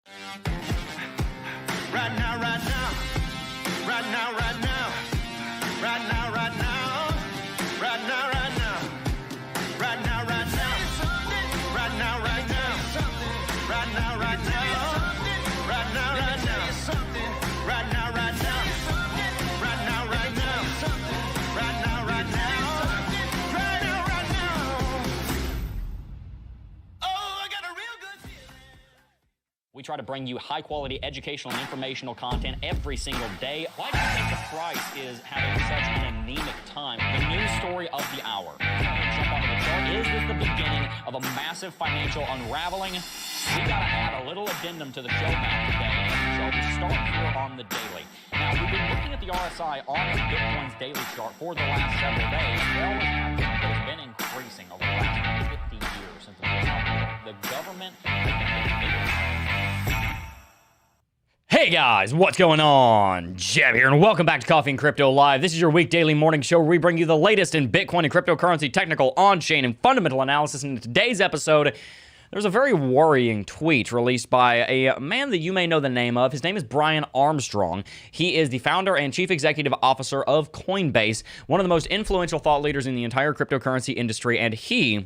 Right now, right now. Right now, right now. Right now, right now. Right now, right now. Right now, right now. Right now, right now. Right now, right now. Right now, right now. Right now, right now. Right now, right now. Right now, right now. Right now, right now. Oh, I got a real good feeling. We try to bring you high-quality educational and informational content every single day. Why do you think the price is having such an anemic time? The news story of the hour. Jump onto the chart. Is this the beginning of a massive financial unraveling? We've got to add a little addendum to the show map today. So we start here on the daily. Now, we've been looking at the RSI on Bitcoin's daily chart for the last several days. It always has been, but it's been increasing over the last 50 years since the government has been getting bigger. Hey guys, what's going on? Jebb here, and welcome back to Coffee and Crypto Live. This is your week daily morning show where we bring you the latest in Bitcoin and cryptocurrency technical, on-chain, and fundamental analysis. In today's episode, there's a very worrying tweet released by a man that you may know the name of. His name is Brian Armstrong. He is the founder and chief executive officer of Coinbase, one of the most influential thought leaders in the entire cryptocurrency industry, and he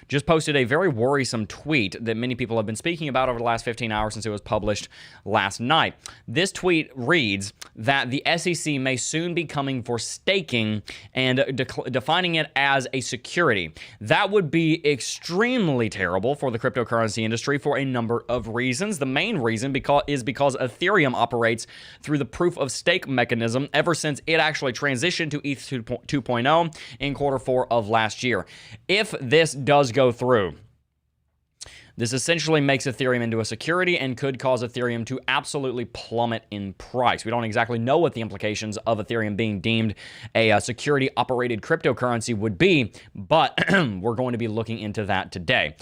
just posted a very worrisome tweet that many people have been speaking about over the last 15 hours since it was published last night. This tweet reads that the SEC may soon be coming for staking and defining it as a security. That would be extremely terrible for the cryptocurrency industry for a number of reasons. The main reason is because Ethereum operates through the proof of stake mechanism ever since it actually transitioned to ETH 2.0 in Q4 of last year. If this does go through, this essentially makes Ethereum into a security and could cause Ethereum to absolutely plummet in price. We don't exactly know what the implications of Ethereum being deemed a security-operated cryptocurrency would be, but we're going to be looking into that today.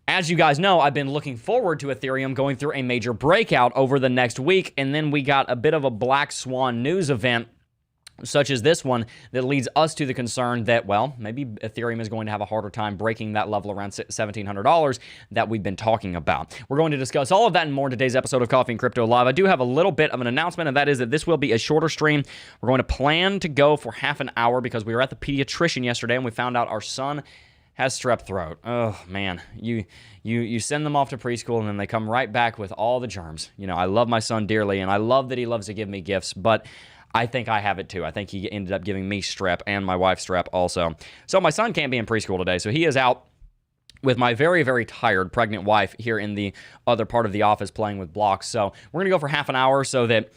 As you guys know, I've been looking forward to Ethereum going through a major breakout over the next week, and then we got a bit of a black swan news event such as this one that leads us to the concern that, well, maybe Ethereum is going to have a harder time breaking that level around $1,700 that we've been talking about. We're going to discuss all of that and more in today's episode of Coffee and Crypto Live. I do have a little bit of an announcement, and that is that this will be a shorter stream. We're going to plan to go for half an hour because we were at the pediatrician yesterday and we found out our son has strep throat. Oh, man. You send them off to preschool and then they come right back with all the germs. You know, I love my son dearly, and I love that he loves to give me gifts, but I think I have it too. I think he ended up giving me strep and my wife strep also. So my son can't be in preschool today, so he is out with my very, very tired pregnant wife here in the other part of the office playing with blocks. So we're going to go for half an hour so that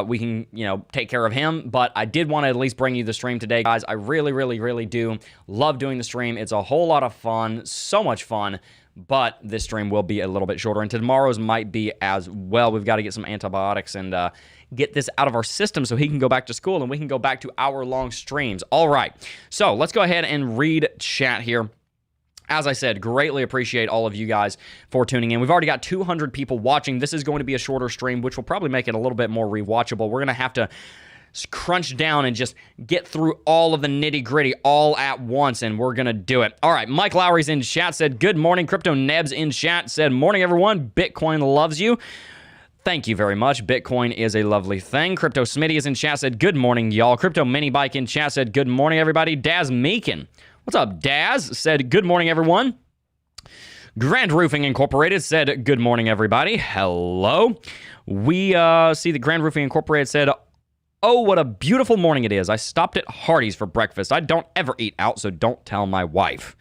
we can, take care of him. But I did want to at least bring you the stream today, guys. I really, really, really do love doing the stream. It's a whole lot of fun, so much fun. But this stream will be a little bit shorter, and tomorrow's might be as well. We've got to get some antibiotics and get this out of our system so he can go back to school and we can go back to hour-long streams. All right, so let's go ahead and read chat here. As I said, greatly appreciate all of you guys for tuning in. We've already got 200 people watching. This is going to be a shorter stream, which will probably make it a little bit more rewatchable. We're going to have to crunch down and just get through all of the nitty-gritty all at once, and we're gonna do it. All right, Mike Lowry's in chat, said, good morning. Crypto Nebs in chat said, morning, everyone. Bitcoin loves you. Thank you very much. Bitcoin is a lovely thing. Crypto Smitty is in chat, said, good morning, y'all. Crypto Mini Bike in chat said, good morning, everybody. Daz Meekin. What's up, Daz? Said, good morning, everyone. Grand Roofing Incorporated said, good morning, everybody. Hello. We see that Grand Roofing Incorporated said, oh, what a beautiful morning it is. I stopped at Hardee's for breakfast. I don't ever eat out, so don't tell my wife.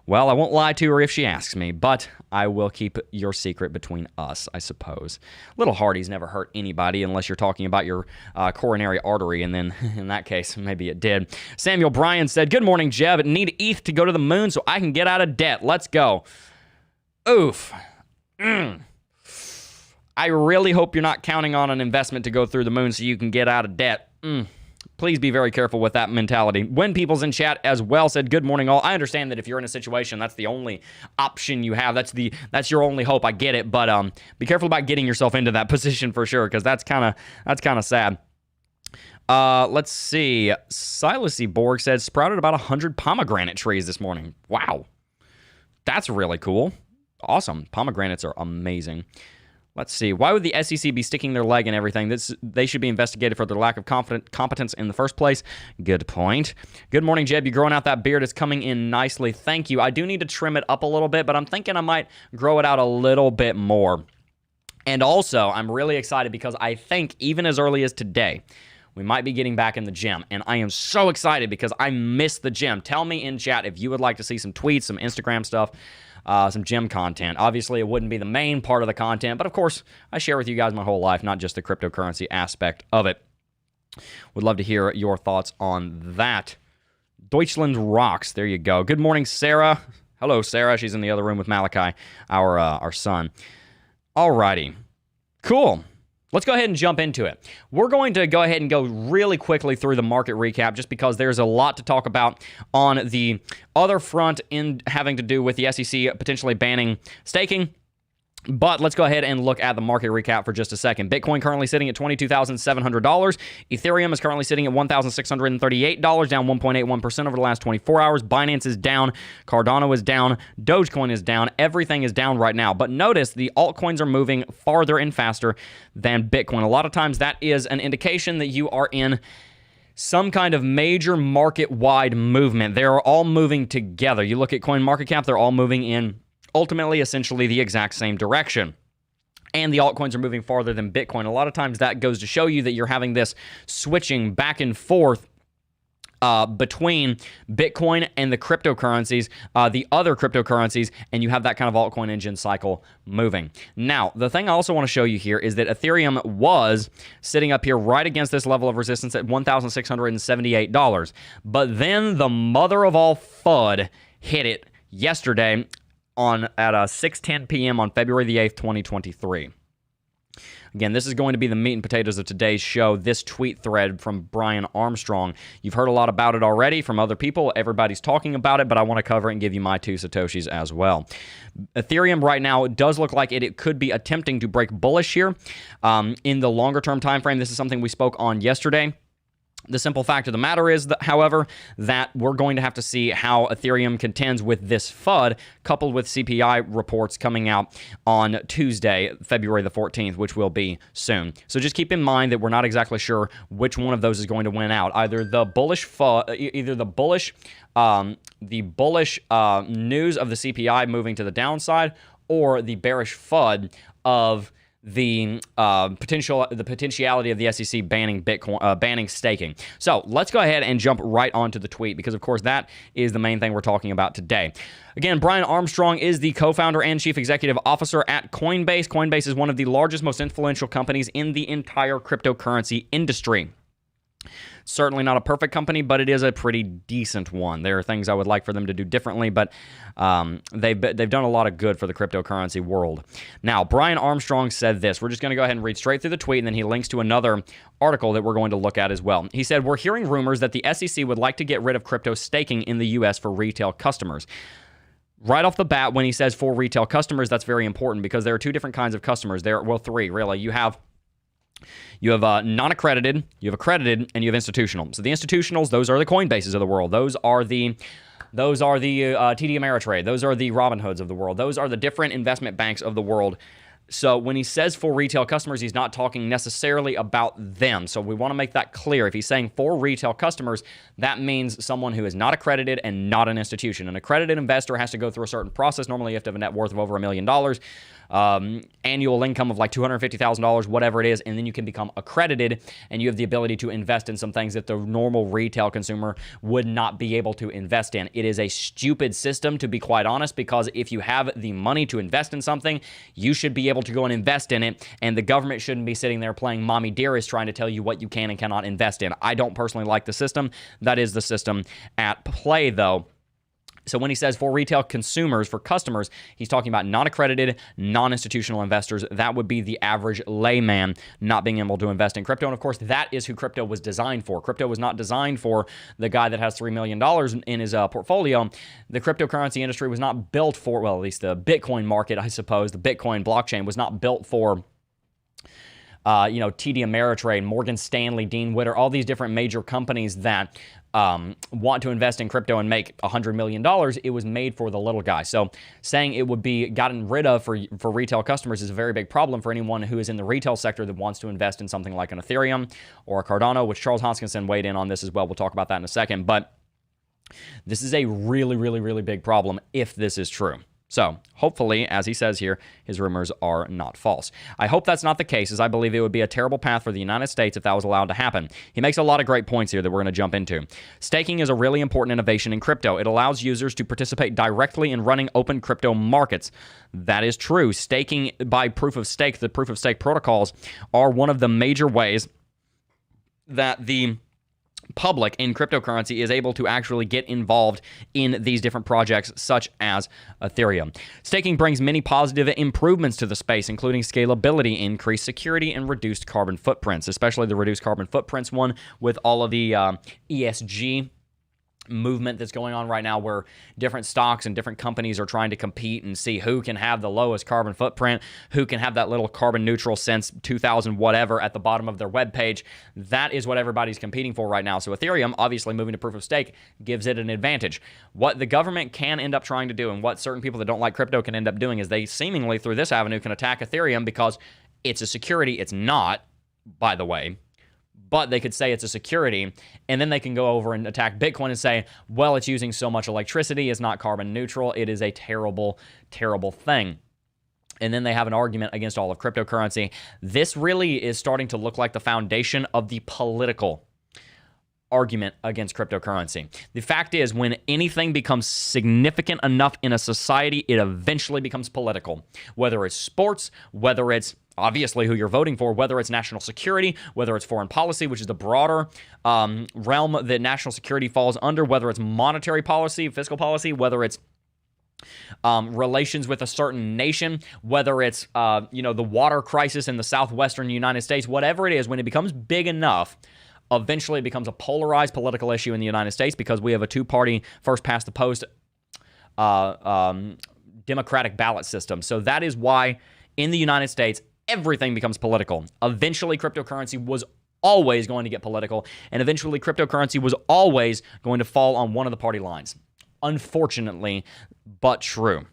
Well, I won't lie to her if she asks me, but I will keep your secret between us, I suppose. Little Hardee's never hurt anybody unless you're talking about your coronary artery, and then in that case, maybe it did. Samuel Bryan said, good morning, Jebb. Need ETH to go to the moon so I can get out of debt. Let's go. Oof. I really hope you're not counting on an investment to go through the moon so you can get out of debt. Please be very careful with that mentality. When People's in chat as well said, good morning all. I understand that if you're in a situation, that's the only option you have. That's your only hope. I get it, but be careful about getting yourself into that position for sure, because that's kind of sad. Let's see. Silas E. Borg said, sprouted about 100 pomegranate trees this morning. Wow. That's really cool. Awesome. Pomegranates are amazing. Let's see. Why would the SEC be sticking their leg in everything? They should be investigated for their lack of competence in the first place. Good point. Good morning, Jebb. You're growing out that beard. It's coming in nicely. Thank you. I do need to trim it up a little bit, but I'm thinking I might grow it out a little bit more. And also, I'm really excited because I think even as early as today, we might be getting back in the gym. And I am so excited because I miss the gym. Tell me in chat if you would like to see some tweets, some Instagram stuff, some gym content. Obviously, it wouldn't be the main part of the content, but of course, I share with you guys my whole life, not just the cryptocurrency aspect of it. Would love to hear your thoughts on that. Deutschland rocks. There you go. Good morning, Sarah. Hello, Sarah. She's in the other room with Malachi, our son. Alrighty. Cool. Let's go ahead and jump into it. We're going to go ahead and go really quickly through the market recap just because there's a lot to talk about on the other front in having to do with the SEC potentially banning staking. But let's go ahead and look at the market recap for just a second. Bitcoin currently sitting at $22,700. Ethereum is currently sitting at $1,638, down 1.81% over the last 24 hours. Binance is down. Cardano is down. Dogecoin is down. Everything is down right now. But notice the altcoins are moving farther and faster than Bitcoin. A lot of times that is an indication that you are in some kind of major market-wide movement. They're all moving together. You look at CoinMarketCap, they're all moving in ultimately, essentially the exact same direction. And the altcoins are moving farther than Bitcoin. A lot of times that goes to show you that you're having this switching back and forth between Bitcoin and the cryptocurrencies, the other cryptocurrencies, and you have that kind of altcoin engine cycle moving. Now, the thing I also want to show you here is that Ethereum was sitting up here right against this level of resistance at $1,678. But then the mother of all FUD hit it yesterday at 6:10 p.m. on February the 8th, 2023. Again, this is going to be the meat and potatoes of today's show, this tweet thread from Brian Armstrong. You've heard a lot about it already from other people. Everybody's talking about it, but I want to cover it and give you my 2 Satoshis as well. Ethereum right now does look like it could be attempting to break bullish here. In the longer-term time frame, this is something we spoke on yesterday. The simple fact of the matter is, that, however, that we're going to have to see how Ethereum contends with this FUD, coupled with CPI reports coming out on Tuesday, February the 14th, which will be soon. So just keep in mind that we're not exactly sure which one of those is going to win out. Either the bullish news of the CPI moving to the downside, or the bearish FUD of the potentiality of the SEC banning Bitcoin, banning staking. So let's go ahead and jump right onto the tweet because, of course, that is the main thing we're talking about today. Again, Brian Armstrong is the co-founder and chief executive officer at Coinbase. Coinbase is one of the largest, most influential companies in the entire cryptocurrency industry. Certainly not a perfect company, but it is a pretty decent one. There are things I would like for them to do differently, but they've done a lot of good for the cryptocurrency world. Now, Brian Armstrong said this. We're just going to go ahead and read straight through the tweet, and then he links to another article that we're going to look at as well. He said, "We're hearing rumors that the SEC would like to get rid of crypto staking in the U.S. for retail customers." Right off the bat, when he says for retail customers, that's very important because there are 2 different kinds of customers. Well, 3, really. You have non-accredited, you have accredited, and you have institutional. So the institutionals, those are the Coinbases of the world. Those are the TD Ameritrade. Those are the Robinhoods of the world. Those are the different investment banks of the world. So when he says for retail customers, he's not talking necessarily about them. So we want to make that clear. If he's saying for retail customers, that means someone who is not accredited and not an institution. An accredited investor has to go through a certain process. Normally, you have to have a net worth of over $1 million. Annual income of like $250,000, whatever it is, and then you can become accredited, and you have the ability to invest in some things that the normal retail consumer would not be able to invest in. It is a stupid system, to be quite honest, because if you have the money to invest in something, you should be able to go and invest in it, and the government shouldn't be sitting there playing mommy dearest trying to tell you what you can and cannot invest in. I don't personally like the system. That is the system at play, though. So when he says for retail consumers, for customers, he's talking about non-accredited, non-institutional investors. That would be the average layman not being able to invest in crypto. And of course, that is who crypto was designed for. Crypto was not designed for the guy that has $3 million in his portfolio. The cryptocurrency industry was not built for, well, at least the Bitcoin market, I suppose, the Bitcoin blockchain was not built for TD Ameritrade, Morgan Stanley, Dean Witter, all these different major companies that want to invest in crypto and make $100 million, it was made for the little guy. So saying it would be gotten rid of for retail customers is a very big problem for anyone who is in the retail sector that wants to invest in something like an Ethereum or a Cardano, which Charles Hoskinson weighed in on this as well. We'll talk about that in a second. But this is a really, really, really big problem if this is true. So hopefully, as he says here, his rumors are not false. I hope that's not the case, as I believe it would be a terrible path for the United States if that was allowed to happen. He makes a lot of great points here that we're going to jump into. Staking is a really important innovation in crypto. It allows users to participate directly in running open crypto markets. That is true. Staking by proof of stake, the proof of stake protocols, are one of the major ways that the public in cryptocurrency is able to actually get involved in these different projects such as Ethereum. Staking brings many positive improvements to the space, including scalability, increased security, and reduced carbon footprints, especially the reduced carbon footprints one with all of the ESG movement that's going on right now, where different stocks and different companies are trying to compete and see who can have the lowest carbon footprint, who can have that little carbon neutral since 2000 whatever at the bottom of their webpage. That is what everybody's competing for right now. So Ethereum, obviously moving to proof of stake, gives it an advantage. What the government can end up trying to do, and what certain people that don't like crypto can end up doing, is they seemingly through this avenue can attack Ethereum because it's a security. It's not, by the way. But they could say it's a security, and then they can go over and attack Bitcoin and say, well, it's using so much electricity, it's not carbon neutral, it is a terrible, terrible thing. And then they have an argument against all of cryptocurrency. This really is starting to look like the foundation of the political argument against cryptocurrency. The fact is, when anything becomes significant enough in a society, it eventually becomes political. Whether it's sports, whether it's obviously who you're voting for, whether it's national security, whether it's foreign policy, which is the broader realm that national security falls under, whether it's monetary policy, fiscal policy, whether it's relations with a certain nation, whether it's the water crisis in the southwestern United States, whatever it is, when it becomes big enough, eventually it becomes a polarized political issue in the United States because we have a two-party first-past-the-post democratic ballot system. So that is why in the United States, everything becomes political. Eventually, cryptocurrency was always going to get political, and eventually cryptocurrency was always going to fall on one of the party lines. Unfortunately, but true.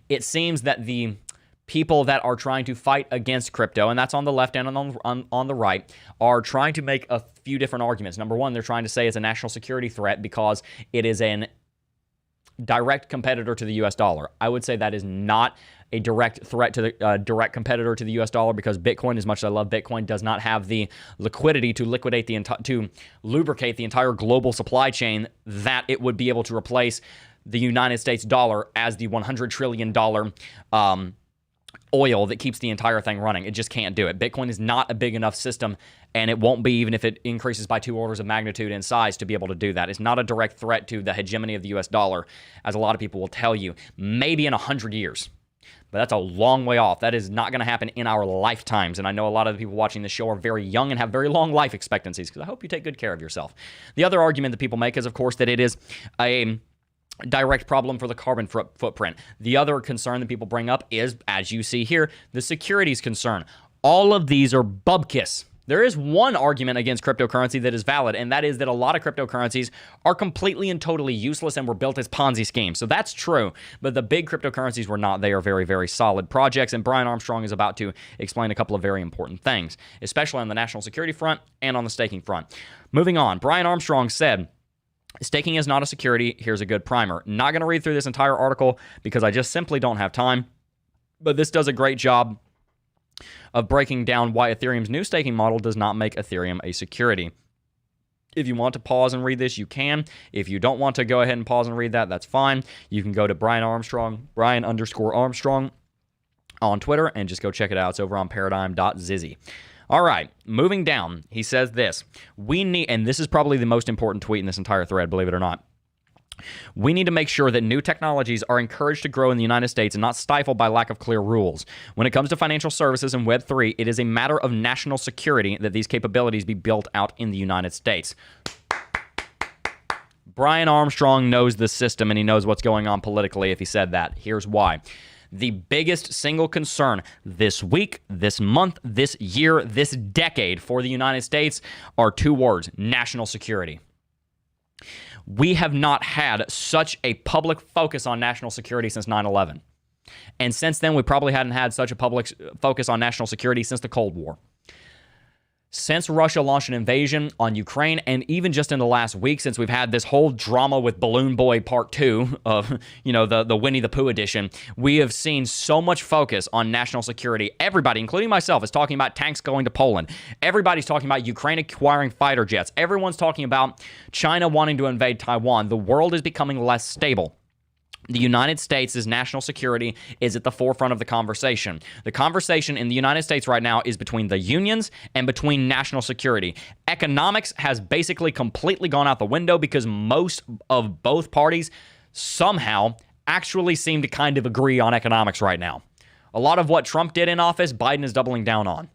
It seems that the people that are trying to fight against crypto, and that's on the left and on the right, are trying to make a few different arguments. Number one, they're trying to say it's a national security threat because it is an direct competitor to the U.S. dollar. I would say that is not a direct threat to the direct competitor to the U.S. dollar, because Bitcoin, as much as I love Bitcoin, does not have the liquidity to liquidate to lubricate the entire global supply chain that it would be able to replace the United States dollar as the $100 trillion oil that keeps the entire thing running. It just can't do it. Bitcoin is not a big enough system, and it won't be even if it increases by 2 orders of magnitude in size to be able to do that. It's not a direct threat to the hegemony of the U.S. dollar, as a lot of people will tell you. Maybe in 100 years. But that's a long way off. That is not going to happen in our lifetimes. And I know a lot of the people watching this show are very young and have very long life expectancies, because I hope you take good care of yourself. The other argument that people make is, of course, that it is a direct problem for the carbon footprint. The other concern that people bring up is, as you see here, the securities concern. All of these are bupkis. There is one argument against cryptocurrency that is valid, and that is that a lot of cryptocurrencies are completely and totally useless and were built as Ponzi schemes. So that's true, but the big cryptocurrencies were not. They are very, very solid projects, and Brian Armstrong is about to explain a couple of very important things, especially on the national security front and on the staking front. Moving on, Brian Armstrong said, staking is not a security. Here's a good primer. Not going to read through this entire article because I just simply don't have time, but this does a great job of breaking down why Ethereum's new staking model does not make Ethereum a security. If you want to pause and read this, you can. If you don't want to go ahead and pause and read that, that's fine. You can go to Brian_Armstrong on Twitter and just go check it out. It's over on paradigm.zizzy. All right, moving down, he says this. We need, and this is probably the most important tweet in this entire thread, believe it or not. We need to make sure that new technologies are encouraged to grow in the United States and not stifled by lack of clear rules. When it comes to financial services and Web3, it is a matter of national security that these capabilities be built out in the United States. Brian Armstrong knows the system, and he knows what's going on politically if he said that. Here's why. The biggest single concern this week, this month, this year, this decade for the United States are two words: national security. We have not had such a public focus on national security since 9/11. And since then, we probably hadn't had such a public focus on national security since the Cold War. Since Russia launched an invasion on Ukraine, and even just in the last week, since we've had this whole drama with Balloon Boy Part 2 of, the Winnie the Pooh edition, we have seen so much focus on national security. Everybody, including myself, is talking about tanks going to Poland. Everybody's talking about Ukraine acquiring fighter jets. Everyone's talking about China wanting to invade Taiwan. The world is becoming less stable. The United States' national security is at the forefront of the conversation. The conversation in the United States right now is between the unions and between national security. Economics has basically completely gone out the window because most of both parties somehow actually seem to kind of agree on economics right now. A lot of what Trump did in office, Biden is doubling down on.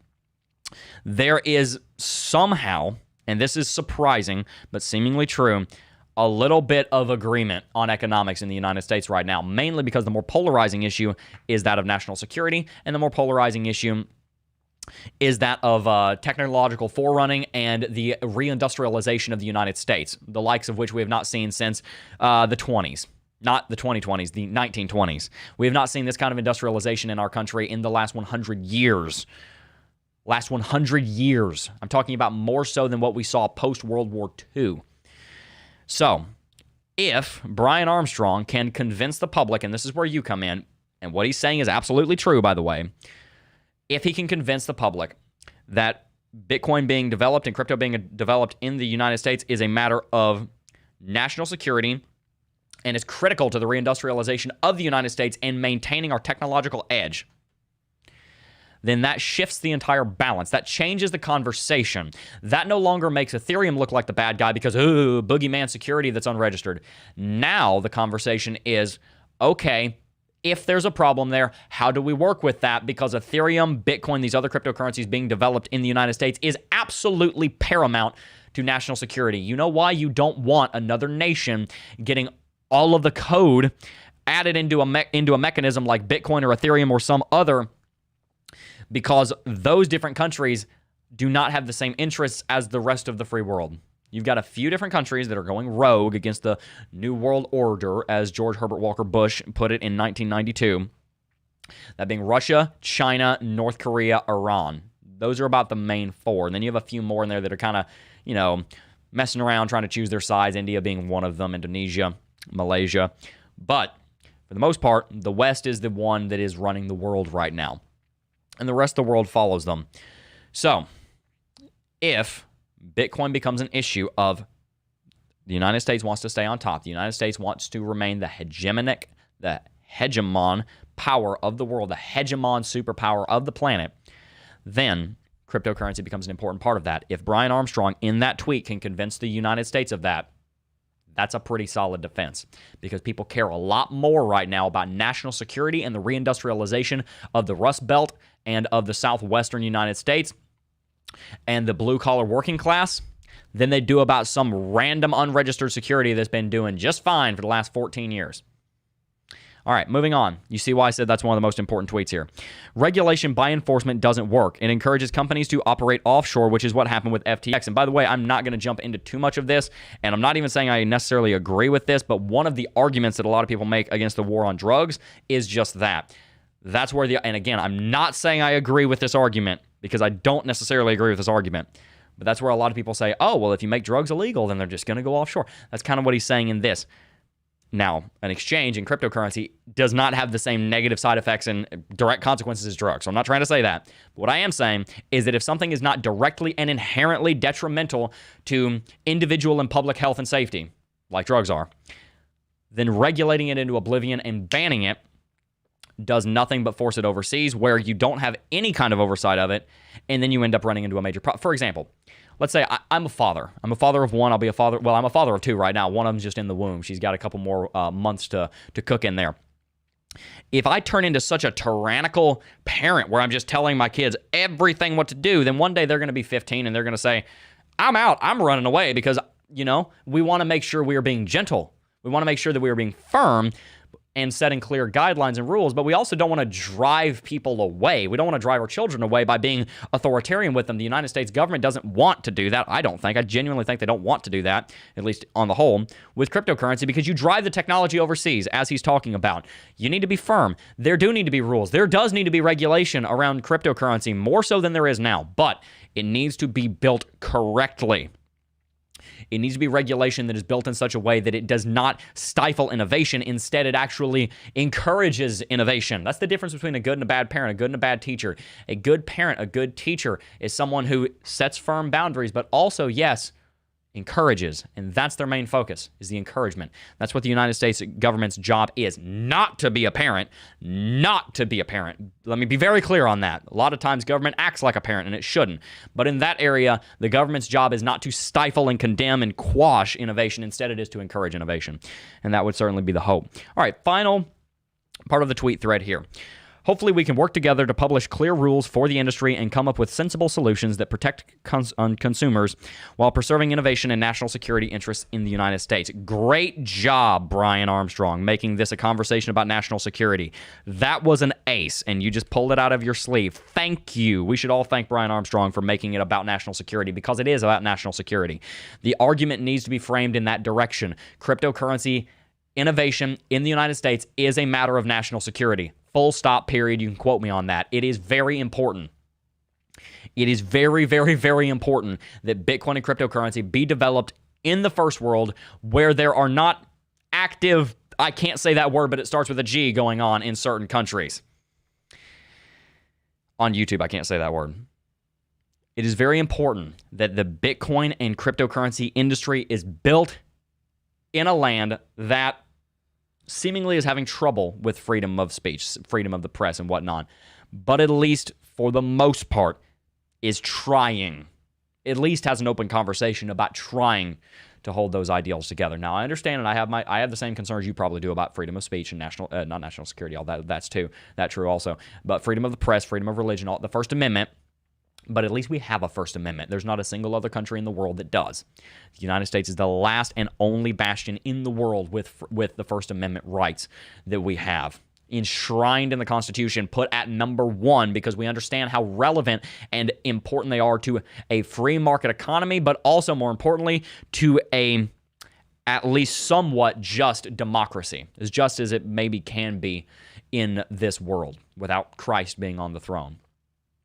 There is somehow, and this is surprising but seemingly true, a little bit of agreement on economics in the United States right now, mainly because the more polarizing issue is that of national security, and the more polarizing issue is that of technological forerunning and the reindustrialization of the United States, the likes of which we have not seen since the 20s. Not the 2020s, the 1920s. We have not seen this kind of industrialization in our country in the last 100 years. Last 100 years. I'm talking about more so than what we saw post-World War II. So, if Brian Armstrong can convince the public, and this is where you come in, and what he's saying is absolutely true, by the way, if he can convince the public that Bitcoin being developed and crypto being developed in the United States is a matter of national security and is critical to the reindustrialization of the United States and maintaining our technological edge, then that shifts the entire balance. That changes the conversation. That no longer makes Ethereum look like the bad guy because, boogeyman security that's unregistered. Now the conversation is, okay, if there's a problem there, how do we work with that? Because Ethereum, Bitcoin, these other cryptocurrencies being developed in the United States is absolutely paramount to national security. You know why? You don't want another nation getting all of the code added into a mechanism like Bitcoin or Ethereum or some other, because those different countries do not have the same interests as the rest of the free world. You've got a few different countries that are going rogue against the New World Order, as George Herbert Walker Bush put it in 1992. That being Russia, China, North Korea, Iran. Those are about the main four. And then you have a few more in there that are kind of, messing around, trying to choose their sides, India being one of them, Indonesia, Malaysia. But for the most part, the West is the one that is running the world right now, and the rest of the world follows them. So, if Bitcoin becomes an issue of the United States wants to stay on top, the United States wants to remain the hegemon power of the world, the hegemon superpower of the planet, then cryptocurrency becomes an important part of that. If Brian Armstrong in that tweet can convince the United States of that, that's a pretty solid defense, because people care a lot more right now about national security and the reindustrialization of the Rust Belt and of the southwestern United States and the blue-collar working class than they do about some random unregistered security that's been doing just fine for the last 14 years. All right, moving on. You see why I said that's one of the most important tweets here. Regulation by enforcement doesn't work. It encourages companies to operate offshore, which is what happened with FTX. And by the way, I'm not going to jump into too much of this, and I'm not even saying I necessarily agree with this, but one of the arguments that a lot of people make against the war on drugs is just that. That's where and again, I'm not saying I agree with this argument, because I don't necessarily agree with this argument. But that's where a lot of people say, oh, well, if you make drugs illegal, then they're just going to go offshore. That's kind of what he's saying in this. Now, an exchange in cryptocurrency does not have the same negative side effects and direct consequences as drugs. So I'm not trying to say that. But what I am saying is that if something is not directly and inherently detrimental to individual and public health and safety, like drugs are, then regulating it into oblivion and banning it does nothing but force it overseas, where you don't have any kind of oversight of it, and then you end up running into a major problem. For example, let's say I'm a father. I'm a father of one. I'll be a father. Well, I'm a father of two right now. One of them's just in the womb. She's got a couple more months to cook in there. If I turn into such a tyrannical parent where I'm just telling my kids everything what to do, then one day they're going to be 15 and they're going to say, I'm out. I'm running away, because, we want to make sure we are being gentle. We want to make sure that we are being firm. and setting clear guidelines and rules, but we also don't want to drive people away. We don't want to drive our children away by being authoritarian with them. The United States government doesn't want to do that. I don't think. I genuinely think they don't want to do that, at least on the whole, with cryptocurrency, because you drive the technology overseas, as he's talking about. You need to be firm. There do need to be rules. There does need to be regulation around cryptocurrency, more so than there is now, but it needs to be built correctly. It needs to be regulation that is built in such a way that it does not stifle innovation. Instead, it actually encourages innovation. That's the difference between a good and a bad parent, a good and a bad teacher. A good parent, a good teacher is someone who sets firm boundaries, but also, yes, encourages. And that's their main focus, is the encouragement. That's what the United States government's job is. Not to be a parent. Not to be a parent. Let me be very clear on that. A lot of times government acts like a parent, and it shouldn't. But in that area, the government's job is not to stifle and condemn and quash innovation. Instead, it is to encourage innovation. And that would certainly be the hope. All right, final part of the tweet thread here. Hopefully, we can work together to publish clear rules for the industry and come up with sensible solutions that protect consumers while preserving innovation and national security interests in the United States. Great job, Brian Armstrong, making this a conversation about national security. That was an ace, and you just pulled it out of your sleeve. Thank you. We should all thank Brian Armstrong for making it about national security, because it is about national security. The argument needs to be framed in that direction. Cryptocurrency innovation in the United States is a matter of national security. Full stop, period. You can quote me on that. It is very important. It is very, very, very important that Bitcoin and cryptocurrency be developed in the first world, where there are not active, I can't say that word, but it starts with a G, going on in certain countries. On YouTube, I can't say that word. It is very important that the Bitcoin and cryptocurrency industry is built in a land that seemingly is having trouble with freedom of speech, freedom of the press and whatnot, but at least for the most part is trying, at least has an open conversation about trying to hold those ideals together. Now, I understand, and I have the same concerns you probably do about freedom of speech and not national security, all that's true also, but freedom of the press, freedom of religion, the First Amendment. But at least we have a First Amendment. There's not a single other country in the world that does. The United States is the last and only bastion in the world with the First Amendment rights that we have, enshrined in the Constitution, put at number 1, because we understand how relevant and important they are to a free market economy, but also, more importantly, to a at least somewhat just democracy, as just as it maybe can be in this world without Christ being on the throne.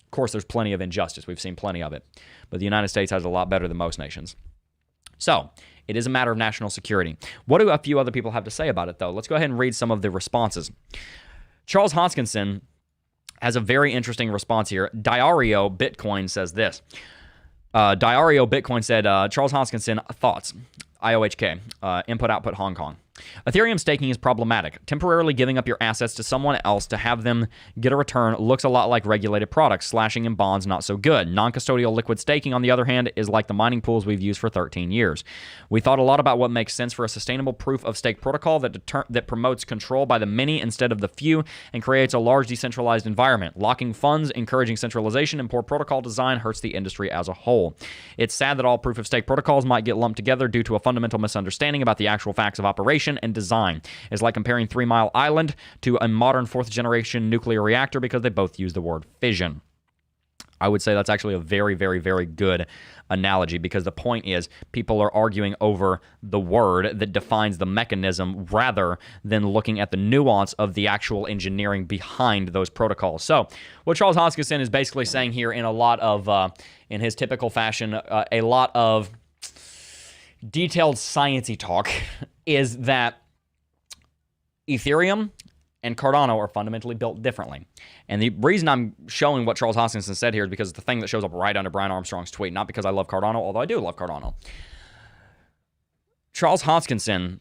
Of course, there's plenty of injustice. We've seen plenty of it. But the United States has a lot better than most nations. So, it is a matter of national security. What do a few other people have to say about it, though? Let's go ahead and read some of the responses. Charles Hoskinson has a very interesting response here. Diario Bitcoin says this. Diario Bitcoin said, Charles Hoskinson, thoughts. IOHK, input, output, Hong Kong. Ethereum staking is problematic. Temporarily giving up your assets to someone else to have them get a return looks a lot like regulated products. Slashing in bonds, not so good. Non-custodial liquid staking, on the other hand, is like the mining pools we've used for 13 years. We thought a lot about what makes sense for a sustainable proof-of-stake protocol that promotes control by the many instead of the few and creates a large decentralized environment. Locking funds, encouraging centralization, and poor protocol design hurts the industry as a whole. It's sad that all proof-of-stake protocols might get lumped together due to a fundamental misunderstanding about the actual facts of operation and design. It's like comparing 3 Mile Island to a modern 4th-generation nuclear reactor because they both use the word fission. I would say that's actually a very, very, very good analogy, because the point is people are arguing over the word that defines the mechanism rather than looking at the nuance of the actual engineering behind those protocols. So what Charles Hoskinson is basically saying here in a lot of, in his typical fashion, a lot of detailed sciencey talk is that Ethereum and Cardano are fundamentally built differently. And the reason I'm showing what Charles Hoskinson said here is because it's the thing that shows up right under Brian Armstrong's tweet, not because I love Cardano, although I do love Cardano. Charles Hoskinson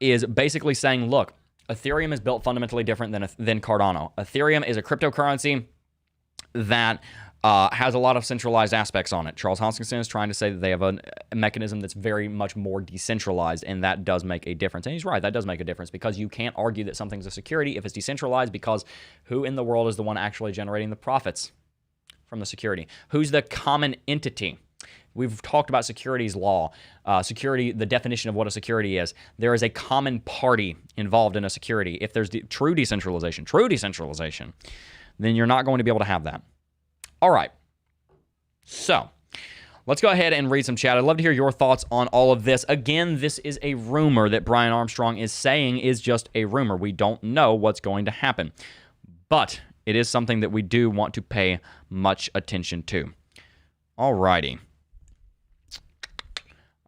is basically saying, look, Ethereum is built fundamentally different than Cardano. Ethereum is a cryptocurrency that has a lot of centralized aspects on it. Charles Hoskinson is trying to say that they have a mechanism that's very much more decentralized, and that does make a difference. And he's right, that does make a difference, because you can't argue that something's a security if it's decentralized, because who in the world is the one actually generating the profits from the security? Who's the common entity? We've talked about securities law, security, the definition of what a security is. There is a common party involved in a security. If there's true decentralization, then you're not going to be able to have that. All right. So let's go ahead and read some chat. I'd love to hear your thoughts on all of this. Again, this is a rumor that Brian Armstrong is saying is just a rumor. We don't know what's going to happen. But it is something that we do want to pay much attention to. All righty.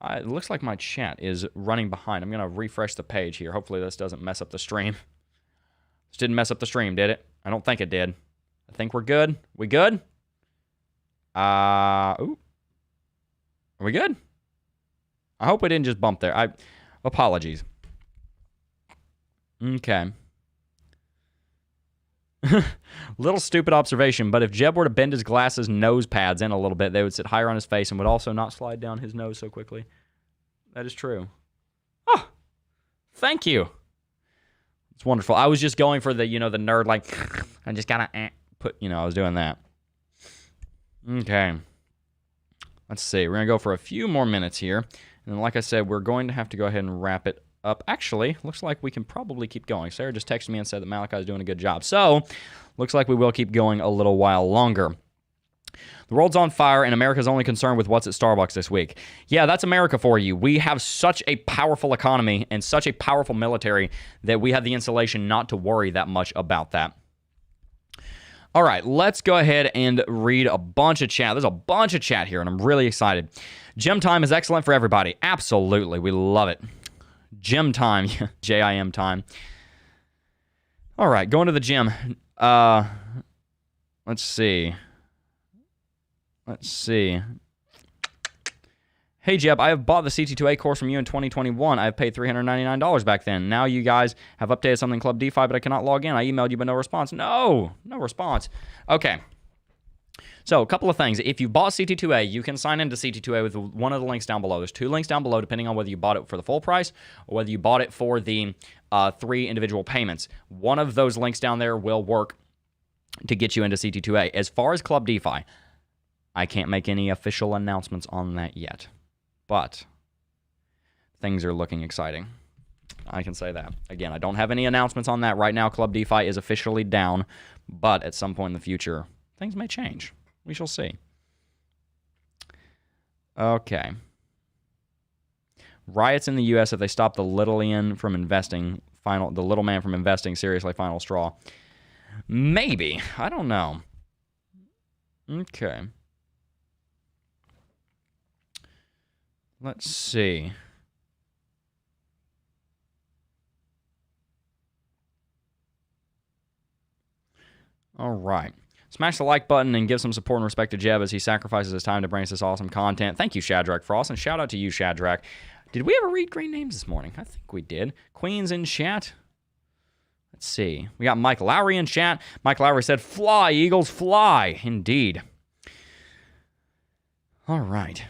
It looks like my chat is running behind. I'm going to refresh the page here. Hopefully this doesn't mess up the stream. This didn't mess up the stream, did it? I don't think it did. I think we're good. We good? Ooh. Are we good? I hope we didn't just bump there. Apologies. Okay. Little stupid observation, but if Jebb were to bend his glasses nose pads in a little bit, they would sit higher on his face and would also not slide down his nose so quickly. That is true. Oh, thank you. It's wonderful. I was just going for the, the nerd, like, I just gotta put, I was doing that. Okay. Let's see. We're gonna go for a few more minutes here. And then, like I said, we're going to have to go ahead and wrap it up. Actually, looks like we can probably keep going. Sarah just texted me and said that Malachi is doing a good job. So, looks like we will keep going a little while longer. The world's on fire, and America's only concerned with what's at Starbucks this week. Yeah, that's America for you. We have such a powerful economy and such a powerful military that we have the insulation not to worry that much about that. All right, let's go ahead and read a bunch of chat. There's a bunch of chat here, and I'm really excited. Gym time is excellent for everybody. Absolutely. We love it. Gym time. J-I-M time. All right, going to the gym. Let's see. Hey, Jebb, I have bought the CT2A course from you in 2021. I have paid $399 back then. Now you guys have updated something Club DeFi, but I cannot log in. I emailed you, but no response. No response. Okay. So, a couple of things. If you bought CT2A, you can sign into CT2A with one of the links down below. There's 2 links down below, depending on whether you bought it for the full price or whether you bought it for the 3 individual payments. One of those links down there will work to get you into CT2A. As far as Club DeFi, I can't make any official announcements on that yet. But things are looking exciting. I can say that. Again, I don't have any announcements on that. Right now, Club DeFi is officially down. But at some point in the future, things may change. We shall see. Okay. Riots in the U.S. if they stop the little man from investing. Seriously, final straw. Maybe. I don't know. Okay. Let's see. All right. Smash the like button and give some support and respect to Jebb as he sacrifices his time to bring us this awesome content. Thank you, Shadrach Frost, and shout out to you, Shadrach. Did we ever read green names this morning? I think we did. Queen's in chat. Let's see. We got Mike Lowry in chat. Mike Lowry said, fly, Eagles, fly. Indeed. All right.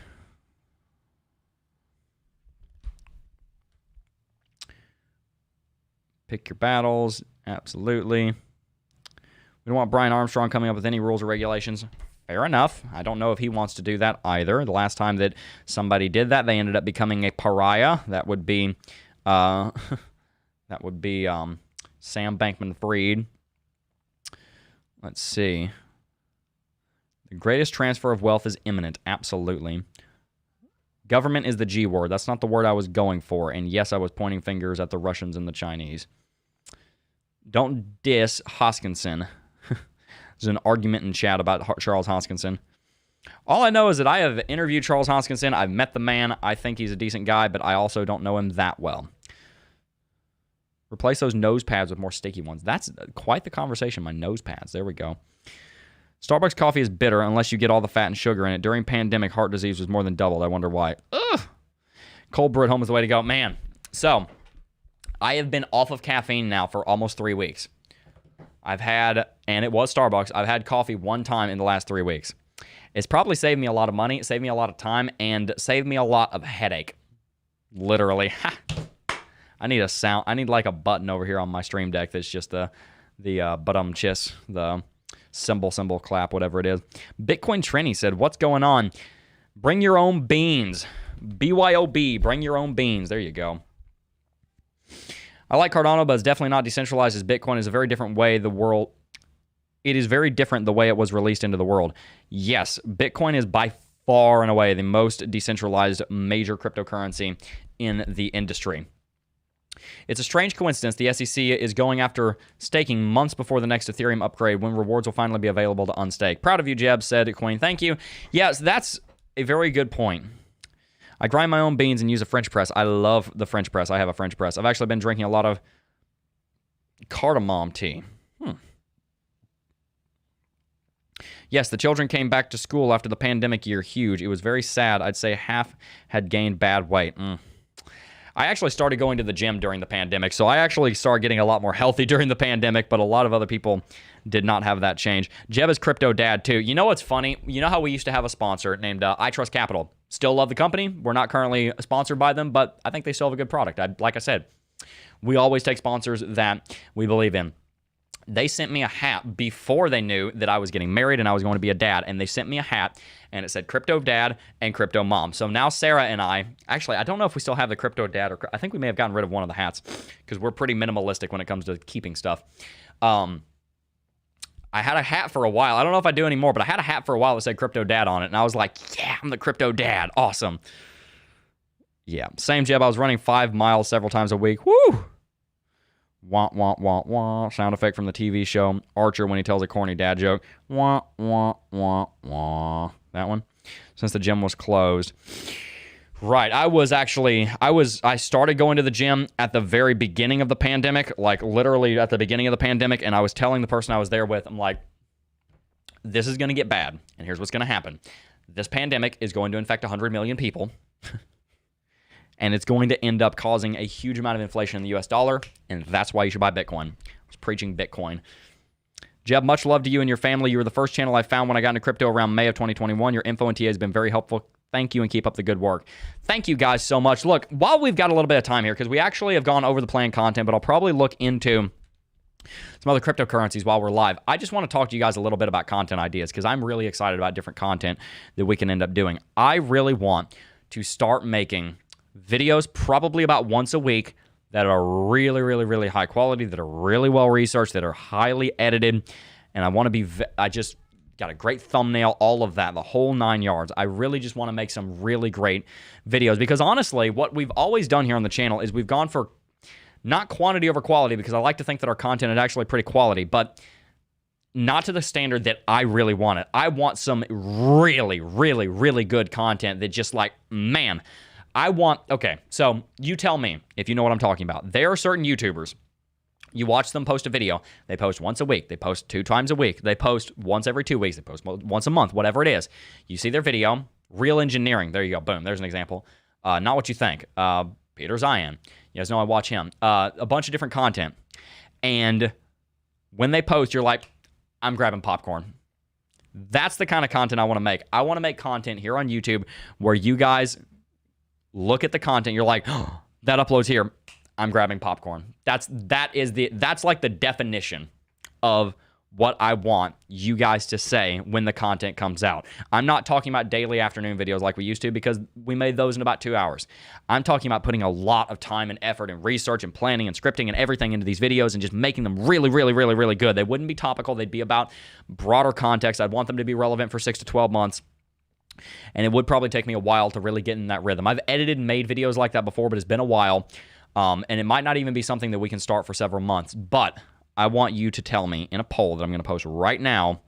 Pick your battles. Absolutely. We don't want Brian Armstrong coming up with any rules or regulations. Fair enough. I don't know if he wants to do that either. The last time that somebody did that, they ended up becoming a pariah. That would be Sam Bankman-Fried. Let's see. The greatest transfer of wealth is imminent. Absolutely. Government is the G word. That's not the word I was going for. And yes, I was pointing fingers at the Russians and the Chinese. Don't diss Hoskinson. There's an argument in chat about Charles Hoskinson. All I know is that I have interviewed Charles Hoskinson. I've met the man. I think he's a decent guy, but I also don't know him that well. Replace those nose pads with more sticky ones. That's quite the conversation, my nose pads. There we go. Starbucks coffee is bitter unless you get all the fat and sugar in it. During pandemic, heart disease was more than doubled. I wonder why. Ugh. Cold brew at home is the way to go. Man, so I have been off of caffeine now for almost 3 weeks. I've had, and it was Starbucks, I've had coffee one time in the last 3 weeks. It's probably saved me a lot of money, saved me a lot of time, and saved me a lot of headache. Literally. I need a sound. I need like a button over here on my stream deck that's just the symbol clap, whatever it is. Bitcoin Trini said, what's going on? Bring your own beans. BYOB, bring your own beans. There you go. I like Cardano, but it's definitely not decentralized as Bitcoin is a very different way the world... It is very different the way it was released into the world. Yes, Bitcoin is by far and away the most decentralized major cryptocurrency in the industry. It's a strange coincidence the SEC is going after staking months before the next Ethereum upgrade when rewards will finally be available to unstake. Proud of you, Jebb, said Queen. Thank you. Yes, that's a very good point. I grind my own beans and use a French press. I love the French press. I have a French press. I've actually been drinking a lot of cardamom tea. Yes, the children came back to school after the pandemic year. Huge. It was very sad. I'd say half had gained bad weight. I actually started going to the gym during the pandemic, so I actually started getting a lot more healthy during the pandemic, but a lot of other people did not have that change. Jebb is crypto dad, too. You know what's funny? You know how we used to have a sponsor named I Trust Capital? Still love the company. We're not currently sponsored by them, but I think they still have a good product. Like I said, we always take sponsors that we believe in. They sent me a hat before they knew that I was getting married and I was going to be a dad. And they sent me a hat and it said Crypto Dad and Crypto Mom. So now Sarah and actually, I don't know if we still have the Crypto Dad or I think we may have gotten rid of one of the hats because we're pretty minimalistic when it comes to keeping stuff. I had a hat for a while. I don't know if I do anymore, but I had a hat for a while that said Crypto Dad on it. And I was like, yeah, I'm the Crypto Dad. Awesome. Yeah. Same Jebb. I was running 5 miles several times a week. Woo! Wah, wah, wah, wah. Sound effect from the TV show Archer when he tells a corny dad joke. Wah, wah, wah, wah. That one. Since the gym was closed. Right. I started going to the gym at the very beginning of the pandemic, like literally at the beginning of the pandemic, and I was telling the person I was there with, I'm like, this is going to get bad, and here's what's going to happen. This pandemic is going to infect 100 million people. And it's going to end up causing a huge amount of inflation in the US dollar, and that's why you should buy Bitcoin. I was preaching Bitcoin. Jebb, much love to you and your family. You were the first channel I found when I got into crypto around May of 2021. Your info and TA has been very helpful. Thank you and keep up the good work. Thank you guys so much. Look, while we've got a little bit of time here, because we actually have gone over the planned content, but I'll probably look into some other cryptocurrencies while we're live. I just want to talk to you guys a little bit about content ideas because I'm really excited about different content that we can end up doing. I really want to start making videos probably about once a week that are really, really, really high quality, that are really well researched, that are highly edited. And I want to be, I just got a great thumbnail, all of that, the whole 9 yards. I really just want to make some really great videos because honestly, what we've always done here on the channel is we've gone for not quantity over quality because I like to think that our content is actually pretty quality, but not to the standard that I really want it. I want some really, really, really good content that just like, man, okay, so you tell me if you know what I'm talking about. There are certain YouTubers, you watch them post a video, they post once a week, they post 2 times a week, they post once every 2 weeks, they post once a month, whatever it is. You see their video, Real Engineering, there you go, boom, there's an example. Not What You Think, Peter Zion, you guys know I watch him. A bunch of different content, and when they post, you're like, I'm grabbing popcorn. That's the kind of content I want to make. I want to make content here on YouTube where you guys look at the content, you're like, oh, that uploads here, I'm grabbing popcorn. That's like the definition of what I want you guys to say when the content comes out. I'm not talking about daily afternoon videos like we used to because we made those in about 2 hours. I'm talking about putting a lot of time and effort and research and planning and scripting and everything into these videos and just making them really, really, really, really good. They wouldn't be topical. They'd be about broader context. I'd want them to be relevant for 6 to 12 months. And it would probably take me a while to really get in that rhythm. I've edited and made videos like that before, but it's been a while. And it might not even be something that we can start for several months. But I want you to tell me in a poll that I'm going to post right now,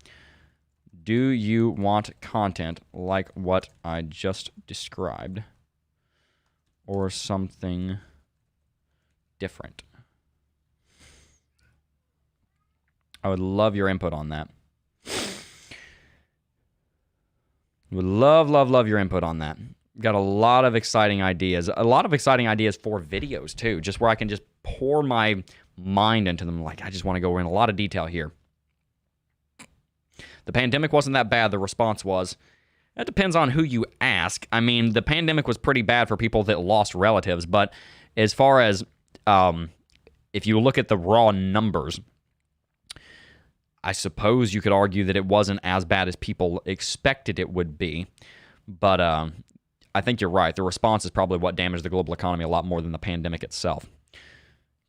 do you want content like what I just described or something different? I would love your input on that. Would love your input on that. Got a lot of exciting ideas. A lot of exciting ideas for videos, too. Just where I can just pour my mind into them. Like, I just want to go in a lot of detail here. The pandemic wasn't that bad. The response was. That depends on who you ask. I mean, the pandemic was pretty bad for people that lost relatives. But as far as if you look at the raw numbers, I suppose you could argue that it wasn't as bad as people expected it would be. But I think you're right. The response is probably what damaged the global economy a lot more than the pandemic itself.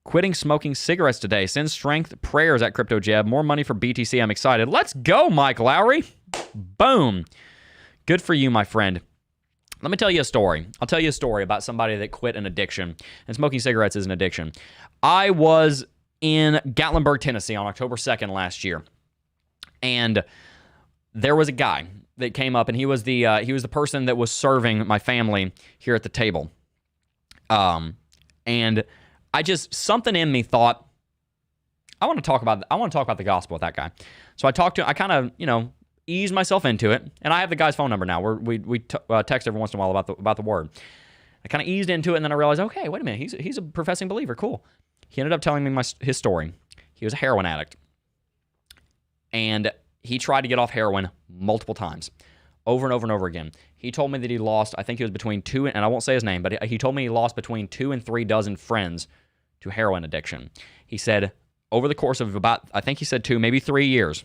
Quitting smoking cigarettes today. Send strength prayers at Crypto Jebb. More money for BTC. I'm excited. Let's go, Mike Lowry. Boom. Good for you, my friend. Let me tell you a story. I'll tell you a story about somebody that quit an addiction. And smoking cigarettes is an addiction. I was in Gatlinburg, Tennessee on October 2nd last year. And there was a guy that came up, and he was the person that was serving my family here at the table. And something in me thought, I want to talk about the gospel with that guy. So I talked to him. I kind of, eased myself into it, and I have the guy's phone number now. We text every once in a while about the word. I kind of eased into it, and then I realized, okay, wait a minute, he's a professing believer. Cool. He ended up telling me his story. He was a heroin addict, and he tried to get off heroin multiple times, over and over and over again. He told me that he lost, I think it was between two, and I won't say his name, but he told me he lost between 2 and 3 dozen friends to heroin addiction. He said over the course of about, I think he said 2, maybe 3 years,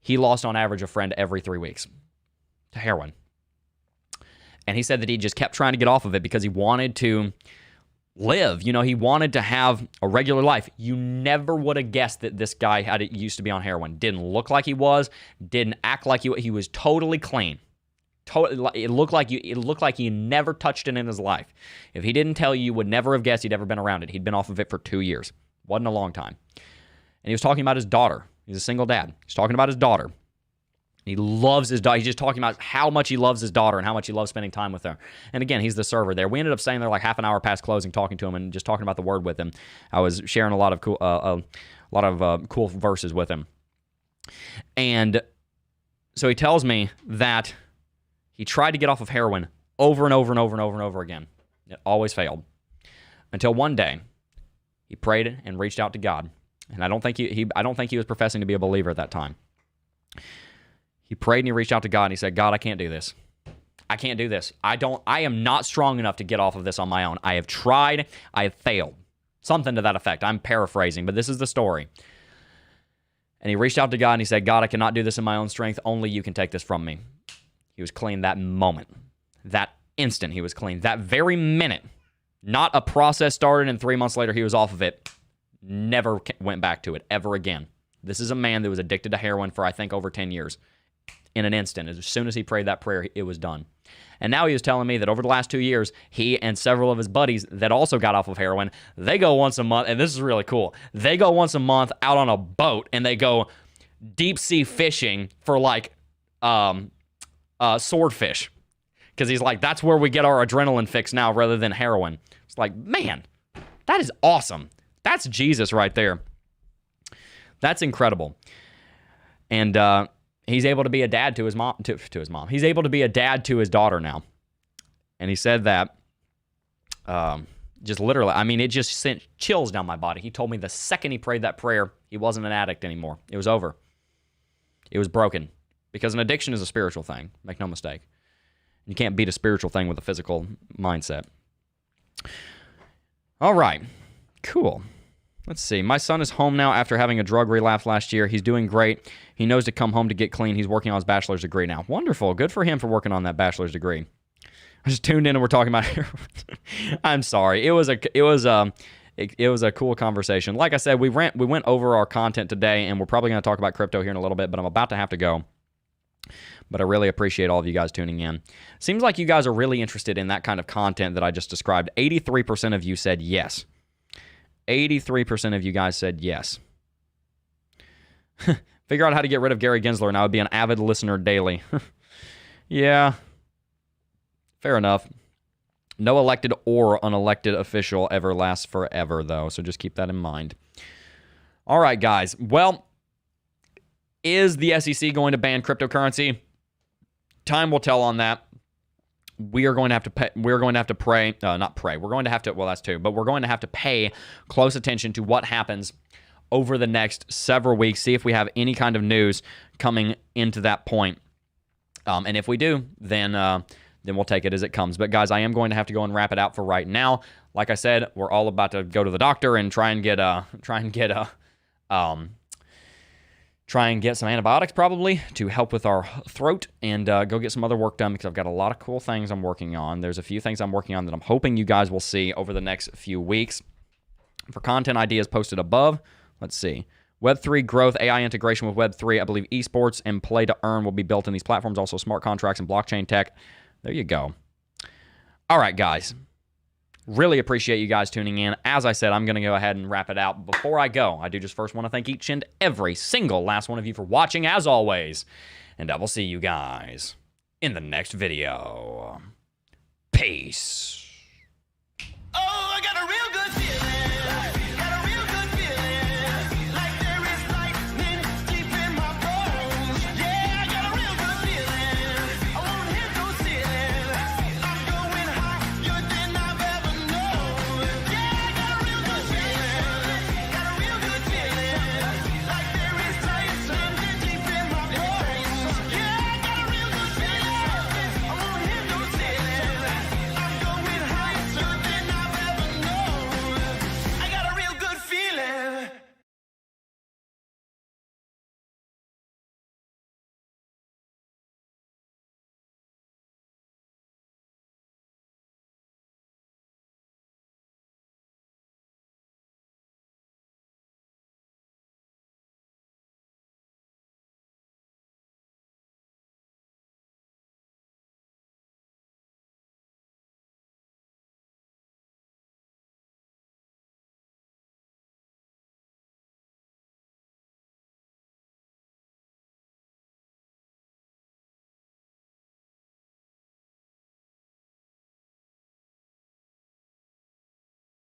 he lost on average a friend every 3 weeks to heroin. And he said that he just kept trying to get off of it because he wanted to live. He wanted to have a regular life. You never would have guessed that this guy used to be on heroin. Didn't look like he was. Didn't act like he was totally clean. It looked like he never touched it in his life. If he didn't tell you, you would never have guessed he'd ever been around it. He'd been off of it for 2 years. Wasn't a long time. And he was talking about his daughter. He's a single dad. He's talking about his daughter. He loves his daughter. He's just talking about how much he loves his daughter and how much he loves spending time with her. And again, he's the server there. We ended up staying there like half an hour past closing, talking to him and just talking about the word with him. I was sharing a lot of cool verses with him. And so he tells me that he tried to get off of heroin over and over and over and over and over again. It always failed. Until one day, he prayed and reached out to God. And I don't think he was professing to be a believer at that time. He prayed and he reached out to God and he said, God, I can't do this. I can't do this. I am not strong enough to get off of this on my own. I have tried. I have failed. Something to that effect. I'm paraphrasing, but this is the story. And he reached out to God and he said, God, I cannot do this in my own strength. Only you can take this from me. He was clean that moment. That instant he was clean. That very minute. Not a process started and 3 months later he was off of it. Never went back to it ever again. This is a man that was addicted to heroin for, I think, over 10 years. In an instant, as soon as he prayed that prayer, it was done. And now he was telling me that over the last 2 years, he and several of his buddies that also got off of heroin, they go once a month, and this is really cool. They go once a month out on a boat, and they go deep sea fishing for like swordfish. Because he's like, that's where we get our adrenaline fix now rather than heroin. It's like, man, that is awesome. That's Jesus right there. That's incredible. And he's able to be a dad to his mom. To his mom. He's able to be a dad to his daughter now. And he said that just literally, I mean, it just sent chills down my body. He told me the second he prayed that prayer, he wasn't an addict anymore. It was over. It was broken. Because an addiction is a spiritual thing. Make no mistake. You can't beat a spiritual thing with a physical mindset. All right. Cool. Let's see. My son is home now after having a drug relapse last year. He's doing great. He knows to come home to get clean. He's working on his bachelor's degree now. Wonderful. Good for him for working on that bachelor's degree. I just tuned in and we're talking about I'm sorry. It was a cool conversation. Like I said, we went over our content today, and we're probably going to talk about crypto here in a little bit, but I'm about to have to go. But I really appreciate all of you guys tuning in. Seems like you guys are really interested in that kind of content that I just described. 83% of you said yes. 83% of you guys said yes. Figure out how to get rid of Gary Gensler, and I would be an avid listener daily. Yeah. Fair enough. No elected or unelected official ever lasts forever, though, so just keep that in mind. All right, guys. Well, is the SEC going to ban cryptocurrency? Time will tell on that. We are going to have to pay, we're going to have to pray, not pray. We're going to have to, well, that's too, but we're going to have to pay close attention to what happens over the next several weeks, see if we have any kind of news coming into that point. And if we do, then we'll take it as it comes. But guys, I am going to have to go and wrap it out for right now. Like I said, we're all about to go to the doctor and try and get try and get some antibiotics probably to help with our throat and go get some other work done because I've got a lot of cool things I'm working on. There's a few things I'm working on that I'm hoping you guys will see over the next few weeks. For content ideas posted above, let's see. Web3 growth, AI integration with Web3. I believe esports and play to earn will be built in these platforms. Also smart contracts and blockchain tech. There you go. All right, guys. Really appreciate you guys tuning in. As I said, I'm going to go ahead and wrap it out. Before I go, I do just first want to thank each and every single last one of you for watching, as always. And I will see you guys in the next video. Peace.